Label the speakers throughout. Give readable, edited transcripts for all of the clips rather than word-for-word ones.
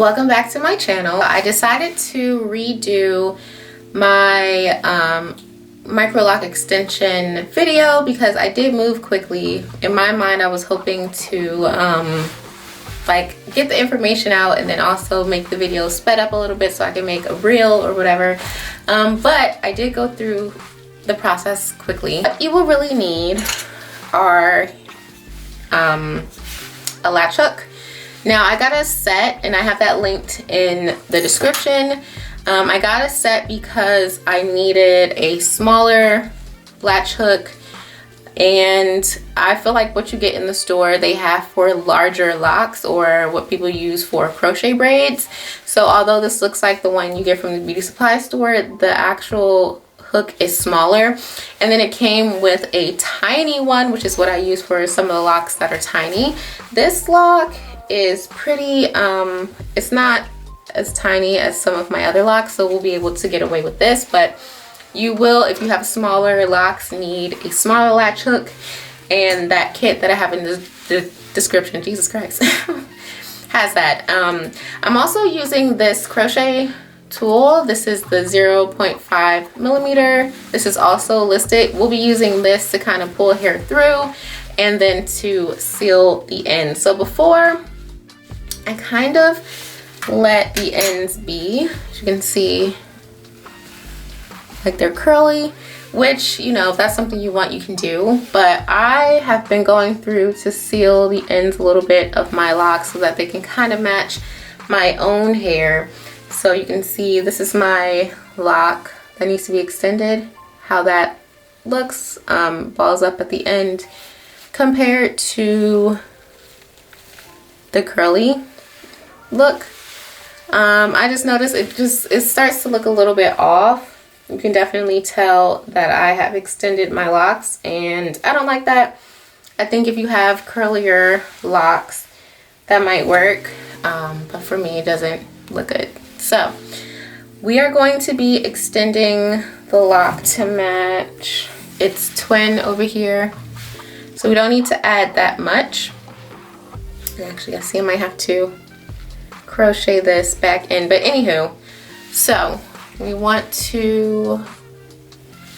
Speaker 1: Welcome back to my channel. I decided to redo my Microloc extension video because I did move quickly. In my mind, I was hoping to like get the information out and then also make the video sped up a little bit so I can make a reel or whatever. But I did go through the process quickly. What you will really need are a latch hook. Now I got a set and I have that linked in the description. I got a set because I needed a smaller latch hook, and I feel like what you get in the store they have for larger locks or what people use for crochet braids. So although this looks like the one you get from the beauty supply store, the actual hook is smaller, and then it came with a tiny one, which is what I use for some of the locks that are tiny. This lock is pretty it's not as tiny as some of my other locks, so we'll be able to get away with this, but you will, if you have smaller locks, need a smaller latch hook, and that kit that I have in the description, Jesus Christ, has that. I'm also using this crochet tool. This is the 0.5 millimeter. This is also listed. We'll be using this to kind of pull hair through and then to seal the end. So before, I kind of let the ends be, as you can see, like they're curly, which, you know, if that's something you want, you can do. But I have been going through to seal the ends a little bit of my locks so that they can kind of match my own hair. So you can see this is my lock that needs to be extended, how that looks, balls up at the end compared to the curly look. I just noticed it starts to look a little bit off. You can definitely tell that I have extended my locks, and I don't like that. I think if you have curlier locks, that might work, but for me it doesn't look good. So we are going to be extending the lock to match its twin over here, so we don't need to add that much. And actually, I see I might have to crochet this back in, but anywho, so we want to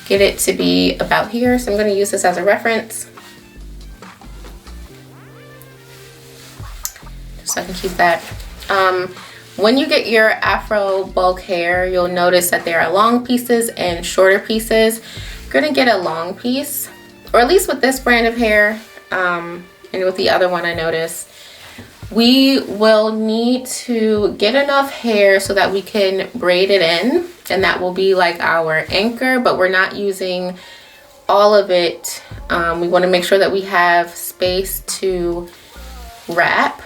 Speaker 1: get it to be about here, so I'm going to use this as a reference so I can keep that. When you get your afro bulk hair, you'll notice that there are long pieces and shorter pieces. You're going to get a long piece, or at least with this brand of hair, and with the other one I noticed, we will need to get enough hair so that we can braid it in, and that will be like our anchor, but we're not using all of it. We want to make sure that we have space to wrap.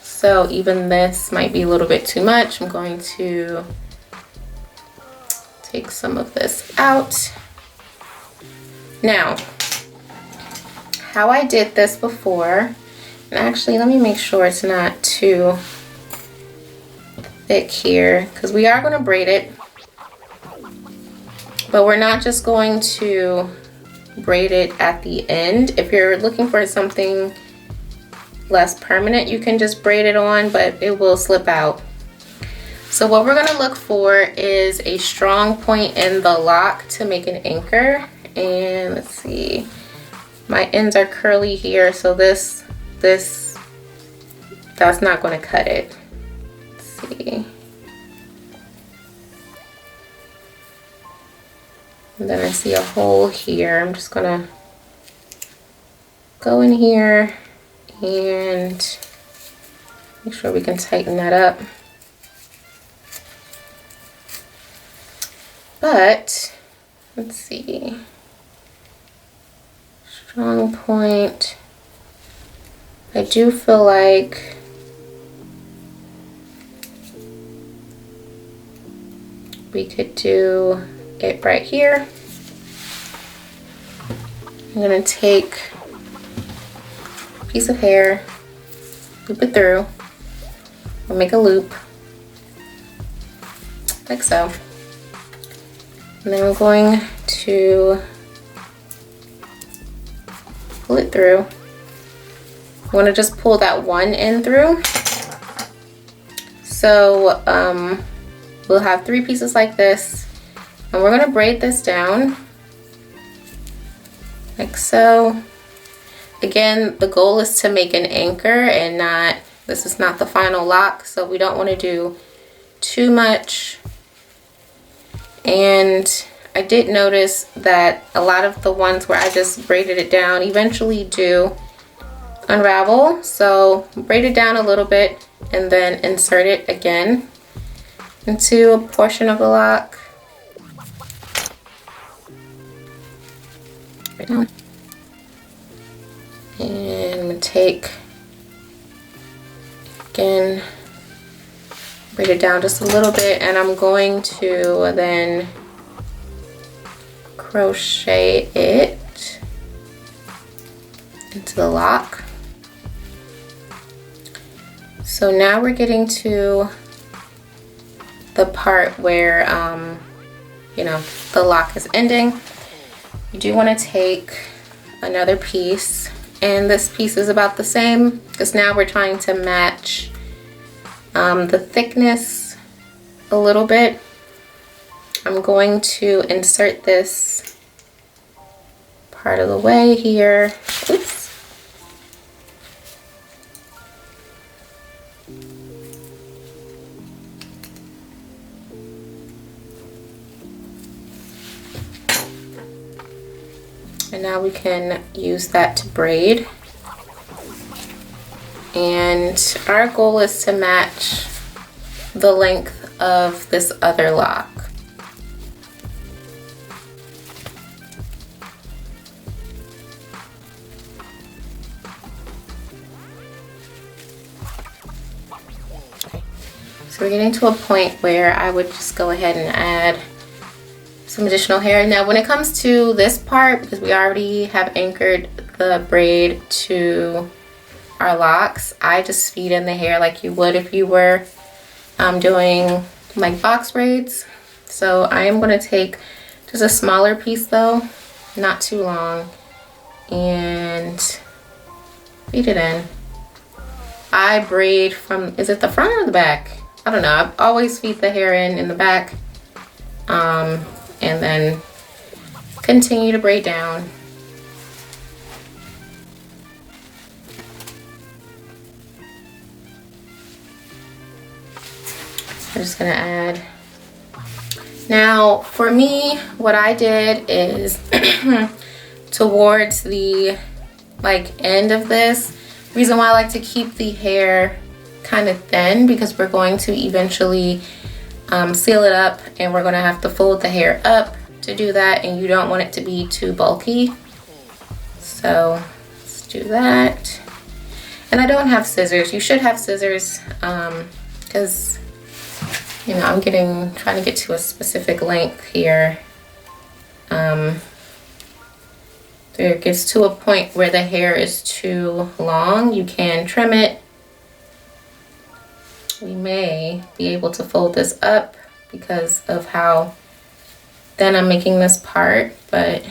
Speaker 1: So even this might be a little bit too much. I'm going to take some of this out. Now, how I did this before, and actually let me make sure it's not too thick here, because we are going to braid it, but we're not just going to braid it at the end. If you're looking for something less permanent, you can just braid it on, but it will slip out. So what we're going to look for is a strong point in the lock to make an anchor. And let's see, my ends are curly here, so that's not going to cut it. Let's see. And then I see a hole here. I'm just going to go in here and make sure we can tighten that up. But let's see, strong point. I do feel like we could do it right here. I'm gonna take piece of hair, loop it through, we'll make a loop like so, and then we're going to pull it through. I want to just pull that one end through So we'll have 3 pieces like this, and we're going to braid this down like so. Again, the goal is to make an anchor and not, this is not the final lock, so we don't want to do too much. And I did notice that a lot of the ones where I just braided it down eventually do unravel. So braid it down a little bit and then insert it again into a portion of the lock. Right now. And I'm going to take, again, braid it down just a little bit, and I'm going to then crochet it into the lock. So now we're getting to the part where, you know, the lock is ending. You do want to take another piece, and this piece is about the same because now we're trying to match the thickness a little bit. I'm going to insert this part of the way here. Oops. And now we can use that to braid. And our goal is to match the length of this other lock. Okay. So we're getting to a point where I would just go ahead and add some additional hair. Now when it comes to this part, because we already have anchored the braid to our locks, I just feed in the hair like you would if you were doing like box braids. So I am going to take just a smaller piece though, not too long, and feed it in. I braid from, is it the front or the back? I don't know. I always feed the hair in the back, and then continue to braid down. I'm just gonna add. Now for me, what I did is towards the end of this, reason why I like to keep the hair kind of thin, because we're going to eventually seal it up, and we're gonna have to fold the hair up to do that, and you don't want it to be too bulky. So let's do that. And I don't have scissors. You should have scissors, because you know, I'm trying to get to a specific length here. There it gets to a point where the hair is too long. You can trim it. We may be able to fold this up because of how thin I'm making this part, but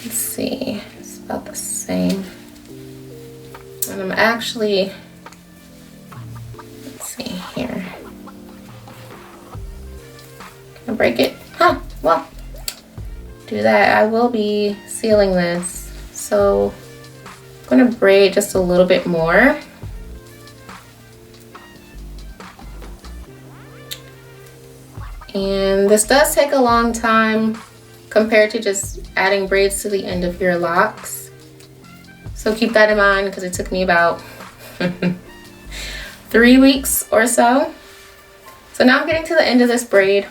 Speaker 1: let's see, it's about the same. And I'm actually, let's see here. Can I break it? Huh, well, do that. I will be sealing this. So I'm gonna braid just a little bit more. And this does take a long time compared to just adding braids to the end of your locks. So keep that in mind, because it took me about 3 weeks or so. So now I'm getting to the end of this braid.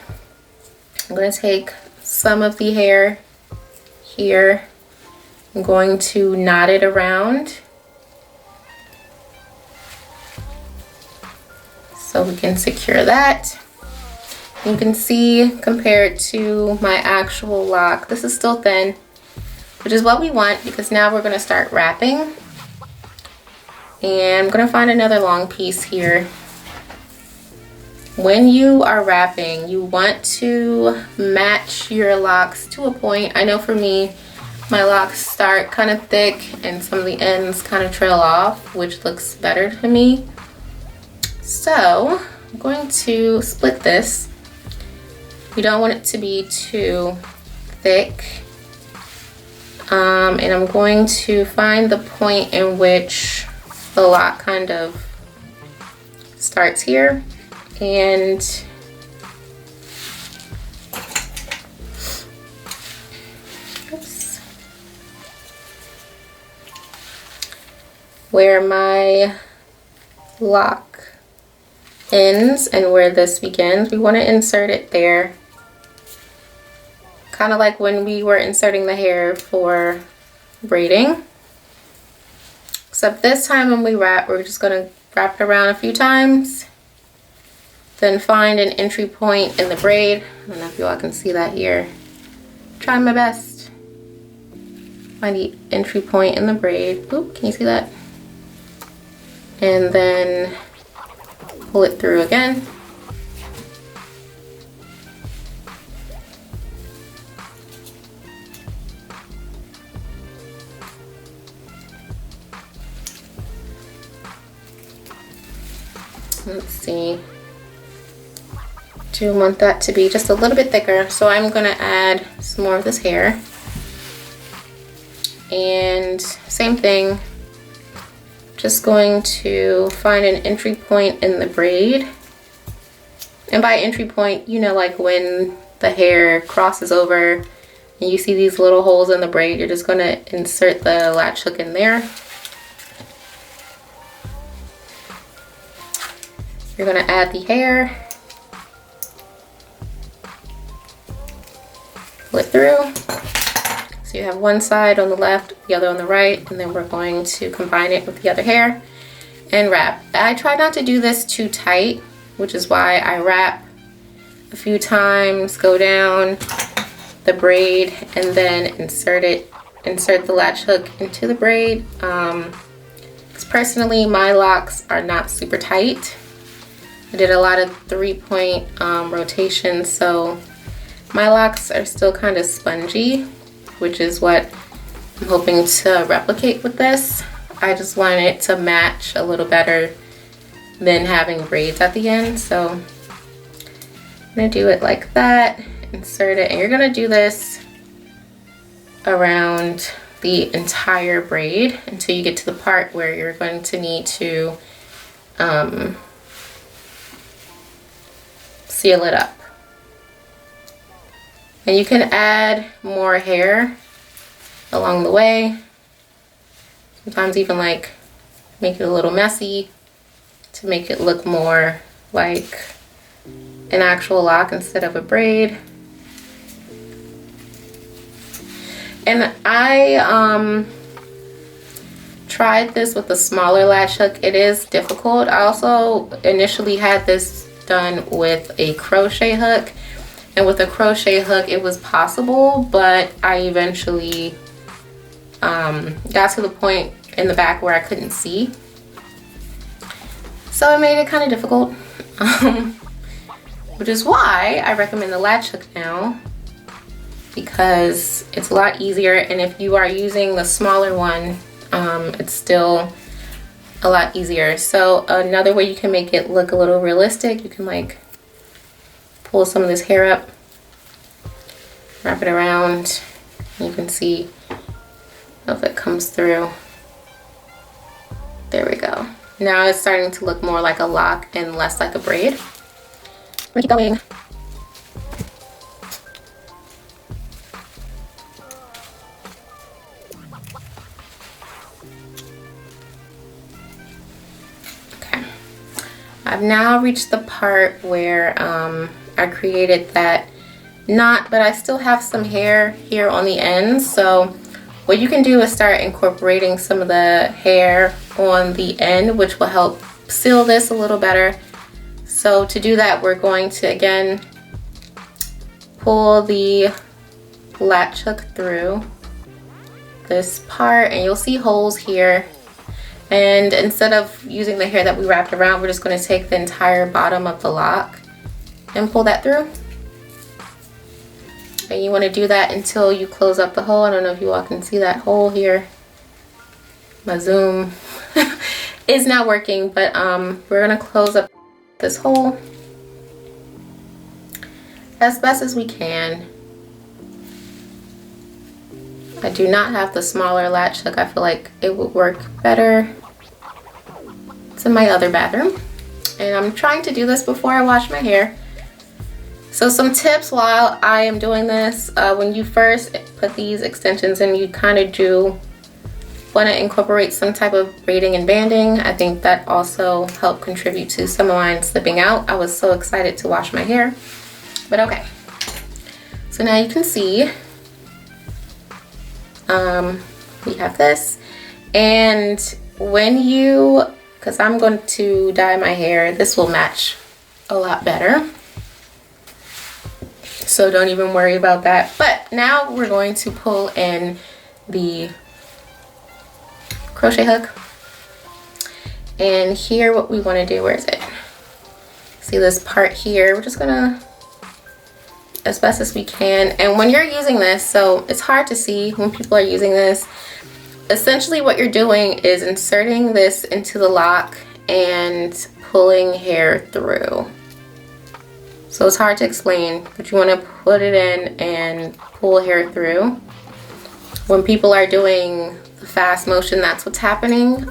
Speaker 1: I'm going to take some of the hair here. I'm going to knot it around so we can secure that. You can see, compared to my actual lock, this is still thin, which is what we want, because now we're going to start wrapping. And I'm going to find another long piece here. When you are wrapping, you want to match your locks to a point. I know for me, My locks start kind of thick and some of the ends kind of trail off, which looks better to me. So I'm going to split this. We don't want it to be too thick. And I'm going to find the point in which the lock kind of starts here, and where my lock ends and where this begins, we want to insert it there. Kind of like when we were inserting the hair for braiding. Except this time when we wrap, we're just going to wrap it around a few times. Then find an entry point in the braid. I don't know if you all can see that here. Trying my best. Find the entry point in the braid. Oop, can you see that? And then pull it through again. Let's see. Do want that to be just a little bit thicker, so I'm going to add some more of this hair. And same thing, just going to find an entry point in the braid. And by entry point, you know, like when the hair crosses over and you see these little holes in the braid, you're just going to insert the latch hook in there. You're going to add the hair, pull it through. So you have one side on the left, the other on the right, and then we're going to combine it with the other hair and wrap. I try not to do this too tight, which is why I wrap a few times, go down the braid, and then insert the latch hook into the braid. Because personally, my locks are not super tight. I did a lot of 3-point rotations, so my locks are still kind of spongy, which is what I'm hoping to replicate with this. I just want it to match a little better than having braids at the end. So I'm gonna do it like that, insert it, and you're gonna do this around the entire braid until you get to the part where you're going to need to seal it up. And you can add more hair along the way. Sometimes even like make it a little messy to make it look more like an actual lock instead of a braid. And I tried this with a smaller latch hook. It is difficult. I also initially had this done with a crochet hook, and with a crochet hook it was possible, but I eventually got to the point in the back where I couldn't see, so it made it kind of difficult, which is why I recommend the latch hook now, because it's a lot easier. And if you are using the smaller one, it's still a lot easier. So another way you can make it look a little realistic, you can like pull some of this hair up, wrap it around, and you can see if it comes through. There we go. Now it's starting to look more like a lock and less like a braid. We're gonna keep going. I've now reached the part where I created that knot, but I still have some hair here on the ends. So what you can do is start incorporating some of the hair on the end, which will help seal this a little better. So to do that, we're going to again pull the latch hook through this part, and you'll see holes here. And instead of using the hair that we wrapped around, we're just going to take the entire bottom of the lock and pull that through. And you want to do that until you close up the hole. I don't know if you all can see that hole here. My zoom is not working, but we're going to close up this hole as best as we can. I do not have the smaller latch hook. I feel like it would work better. It's in my other bathroom. And I'm trying to do this before I wash my hair. So some tips while I am doing this, when you first put these extensions in, you kind of do want to incorporate some type of braiding and banding. I think that also helped contribute to some of mine slipping out. I was so excited to wash my hair, but okay. So now you can see we have this, and when you, because I'm going to dye my hair, this will match a lot better. So don't even worry about that. But now we're going to pull in the crochet hook. And here what we want to do, where is it? See this part here? We're just gonna, as best as we can. And when you're using this, so it's hard to see when people are using this, essentially what you're doing is inserting this into the lock and pulling hair through. So it's hard to explain, but you want to put it in and pull hair through. When people are doing the fast motion, that's what's happening.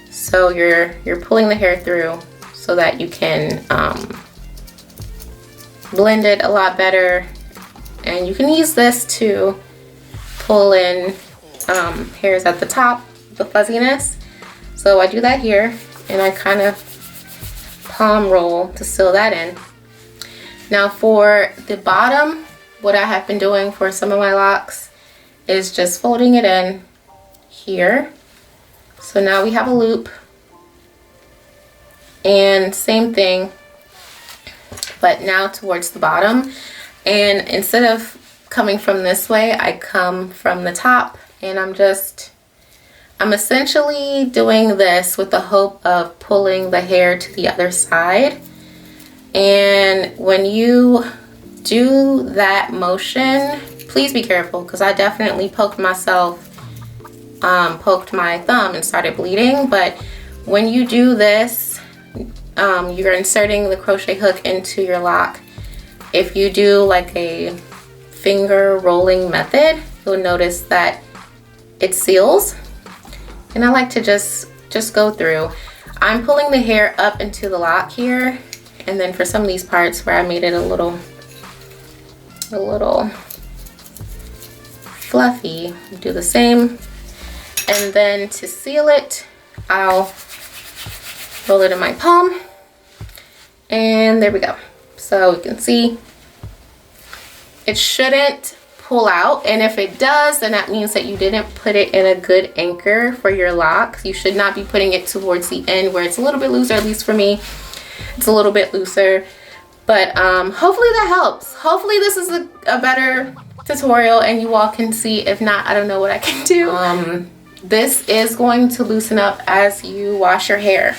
Speaker 1: So you're pulling the hair through so that you can blend it a lot better. And you can use this to pull in hairs at the top, the fuzziness. So I do that here, and I kind of palm roll to seal that in. Now for the bottom, what I have been doing for some of my locks is just folding it in here. So now we have a loop, and same thing, but now towards the bottom. And instead of coming from this way, I come from the top, and I'm essentially doing this with the hope of pulling the hair to the other side. And when you do that motion, please be careful, because I definitely poked myself, poked my thumb and started bleeding. But when you do this, you're inserting the crochet hook into your lock. If you do like a finger rolling method, you'll notice that it seals. And I like to just go through. I'm pulling the hair up into the lock here, and then for some of these parts where I made it a little fluffy, do the same. And then to seal it, I'll roll it in my palm, and there we go. So you can see it shouldn't pull out, and if it does, then that means that you didn't put it in a good anchor for your lock. You should not be putting it towards the end where it's a little bit looser. At least for me, it's a little bit looser. But hopefully that helps. Hopefully this is a better tutorial and you all can see. If not, I don't know what I can do. This is going to loosen up as you wash your hair.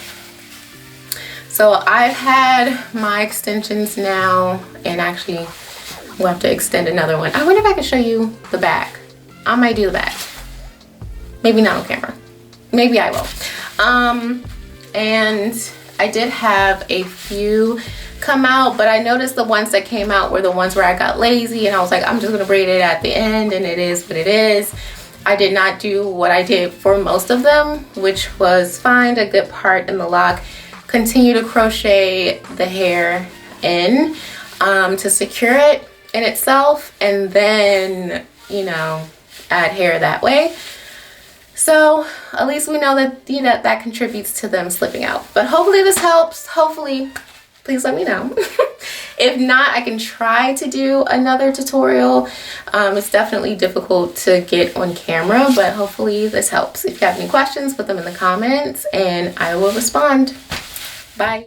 Speaker 1: So I've had my extensions now, and actually we'll have to extend another one. I wonder if I can show you the back. I might do the back. Maybe not on camera. Maybe I will. And I did have a few come out, but I noticed the ones that came out were the ones where I got lazy and I was like, I'm just gonna braid it at the end, and it is what it is. I did not do what I did for most of them, which was find a good part in the lock, continue to crochet the hair in to secure it in itself, and then, you know, add hair that way. So at least we know that, you know, that contributes to them slipping out. But hopefully this helps. Hopefully, please let me know. If not, I can try to do another tutorial. It's definitely difficult to get on camera, but hopefully this helps. If you have any questions, put them in the comments and I will respond. Bye.